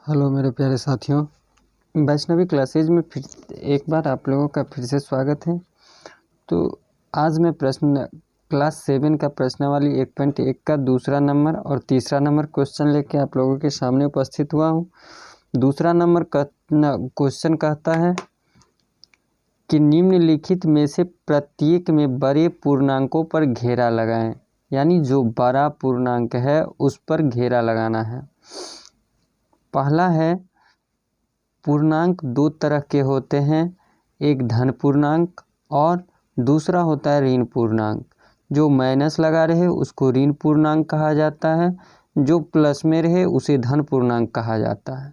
Hello मेरे प्यारे साथियों, वैष्णवी क्लासेज में फिर एक बार आप लोगों का फिर से स्वागत है। तो आज मैं क्लास 7 का प्रश्नावली 1.1 का दूसरा नंबर और तीसरा नंबर क्वेश्चन लेके आप लोगों के सामने उपस्थित हुआ हूँ। दूसरा नंबर क्वेश्चन कहता है कि निम्नलिखित में से प्रत्येक में बड़े पूर्णांकों पर घेरा लगाएं, यानी जो बड़ा पूर्णांक है उस पर घेरा लगाना है। पहला है, पूर्णांक दो तरह के होते हैं, एक धन पूर्णांक और दूसरा होता है ऋण पूर्णांक। जो माइनस लगा रहे उसको ऋण पूर्णांक कहा जाता है, जो प्लस में रहे उसे धन पूर्णांक कहा जाता है।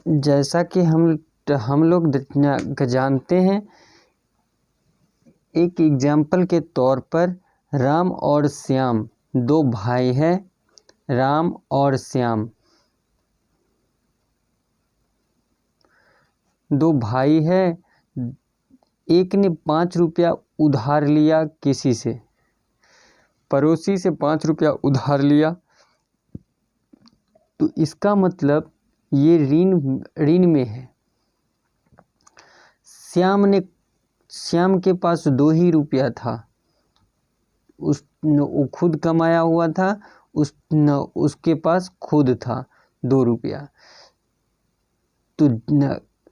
जैसा कि हम लोग जानते हैं, एक एग्जाम्पल के तौर पर राम और श्याम दो भाई हैं। राम और श्याम दो भाई हैं। एक ने 5 रुपया उधार लिया, किसी से पड़ोसी से 5 रुपया उधार लिया, तो इसका मतलब ये ऋण में है। श्याम के पास 2 ही रुपया था, वो खुद कमाया हुआ था, उसके पास खुद था 2 रुपया। तो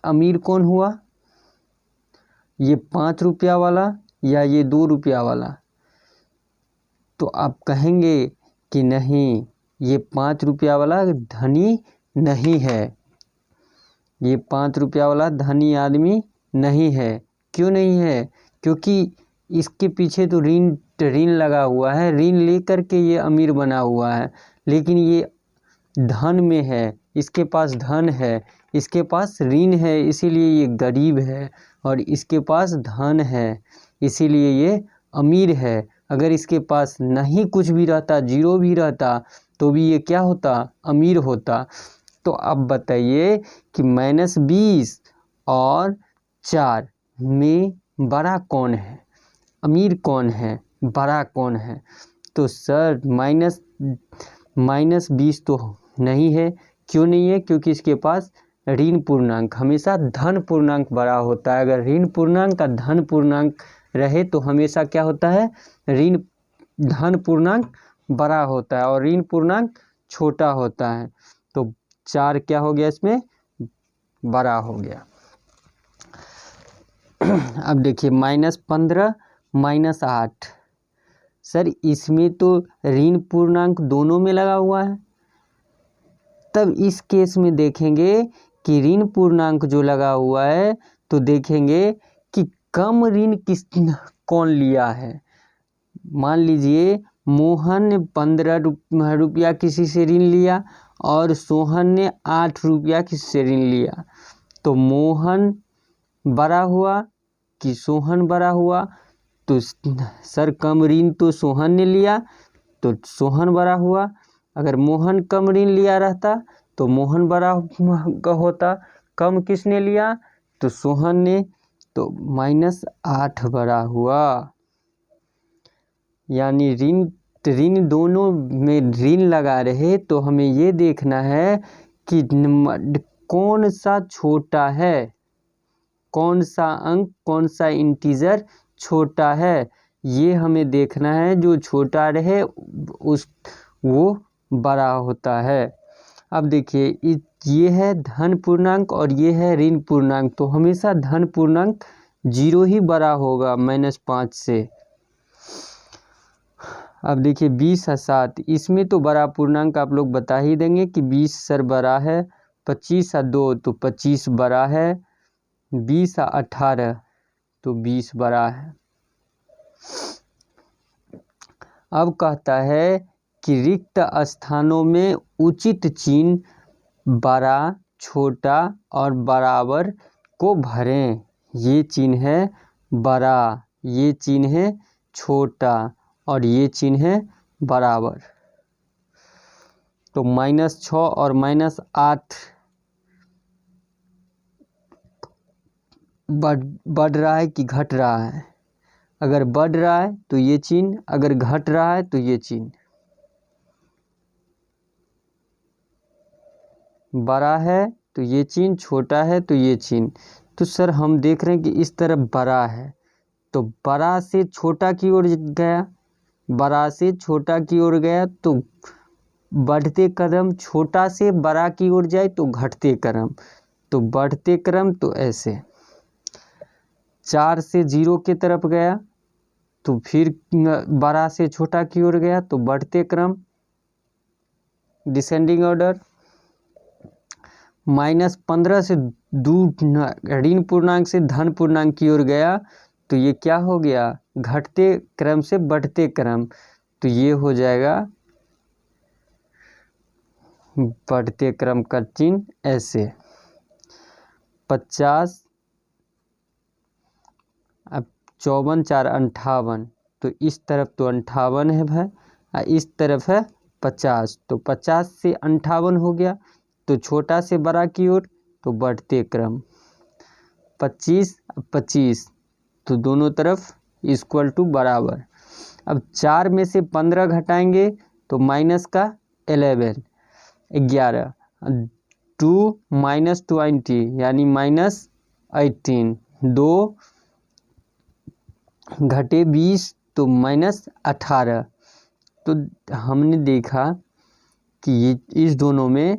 अमीर कौन हुआ, ये 5 रुपया वाला या ये 2 रुपया वाला? तो आप कहेंगे कि नहीं, ये 5 रुपया वाला धनी नहीं है, ये 5 रुपया वाला धनी आदमी नहीं है। क्यों नहीं है? क्योंकि इसके पीछे तो ऋण लगा हुआ है, ऋण लेकर के ये अमीर बना हुआ है। लेकिन ये धन में है, इसके पास धन है, इसके पास ऋण है, इसीलिए ये गरीब है, और इसके पास धन है इसीलिए ये अमीर है। अगर इसके पास नहीं कुछ भी रहता, जीरो भी रहता, तो भी ये क्या होता? अमीर होता। तो अब बताइए कि -20 और 4 में बड़ा कौन है, अमीर कौन है, बड़ा कौन है? तो सर -20 तो नहीं है। क्यों नहीं है? क्योंकि इसके पास ऋण पूर्णांक, हमेशा धन पूर्णांक बड़ा होता है। अगर ऋण पूर्णांक का धन पूर्णांक रहे तो हमेशा क्या होता है? धन पूर्णांक बड़ा होता है और ऋण पूर्णांक छोटा होता है। तो 4 क्या हो गया, इसमें बड़ा हो गया। अब देखिए -15 -8, सर इसमें तो ऋण पूर्णांक दोनों में लगा हुआ है। तब इस केस में देखेंगे कि ऋण पूर्णांक जो लगा हुआ है, तो देखेंगे कि कम ऋण कौन लिया है। मान लीजिए मोहन ने 15 रुपया किसी से ऋण लिया और सोहन ने 8 रुपया किसी से ऋण लिया। तो मोहन बड़ा हुआ कि सोहन बड़ा हुआ? तो सर कम ऋण तो सोहन ने लिया, तो सोहन बड़ा हुआ। अगर मोहन कम ऋण लिया रहता तो मोहन बड़ा होता। कम किसने लिया? तो सोहन ने। तो -8 बड़ा हुआ। यानी ऋण दोनों में ऋण लगा रहे, तो हमें ये देखना है कि कौन सा छोटा है, कौन सा अंक, कौन सा इंटीजर छोटा है, ये हमें देखना है। जो छोटा रहे वो बड़ा होता है। अब देखिए, ये है धन पूर्णांक और ये है ऋण पूर्णांक, तो हमेशा धन पूर्णांक 0 ही बड़ा होगा -5 से। अब देखिए 20 और 7, इसमें तो बड़ा पूर्णांक आप लोग बता ही देंगे कि 20 सर बड़ा है। 25 और 2 तो 25 बड़ा है। 20 और 18 तो 20 बड़ा है। अब कहता है कि रिक्त स्थानों में उचित चिन्ह बड़ा, छोटा और बराबर को भरें। ये चिन्ह है बड़ा, ये चिन्ह है छोटा और ये चिन्ह है बराबर। तो -6 और -8 बढ़ रहा है कि घट रहा है? अगर बढ़ रहा है तो ये चिन्ह, अगर घट रहा है तो ये चिन्ह। बड़ा है तो ये चिन्ह, छोटा है तो ये चिन्ह। तो सर हम देख रहे हैं कि इस तरफ बड़ा है तो बड़ा से छोटा की ओर गया, बड़ा से छोटा की ओर गया तो बढ़ते कदम, छोटा से बड़ा की ओर जाए तो घटते क्रम, तो बढ़ते क्रम तो ऐसे। 4 से 0 की तरफ गया तो फिर बड़ा से छोटा की ओर गया तो बढ़ते क्रम, डिसेंडिंग ऑर्डर। -15 से ऋण पूर्णांक से धन पूर्णांक की ओर गया तो ये क्या हो गया, घटते क्रम से बढ़ते क्रम, तो ये हो जाएगा बढ़ते क्रम का चिन्ह ऐसे। 50, अब 54 4 58, तो इस तरफ तो 58 है भाई और इस तरफ है 50, तो 50 से 58 हो गया तो छोटा से बड़ा की ओर तो बढ़ते क्रम। 25 25, तो दोनों तरफ इक्वल टू बराबर। अब 4 में से 15 घटाएंगे तो माइनस का 11 11, 2 -20 यानी -18, 2 घटे 20 तो -18। तो हमने देखा कि ये इस दोनों में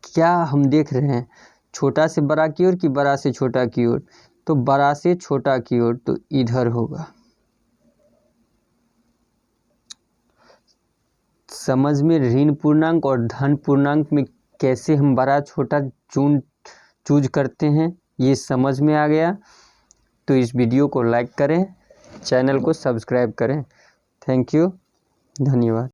क्या हम देख रहे हैं, छोटा से बड़ा की ओर कि बड़ा से छोटा की ओर, तो बड़ा से छोटा की ओर, तो इधर होगा। समझ में ऋण पूर्णांक और धन पूर्णांक में कैसे हम बड़ा छोटा चूज करते हैं ये समझ में आ गया। तो इस वीडियो को लाइक करें, चैनल को सब्सक्राइब करें। थैंक यू, धन्यवाद।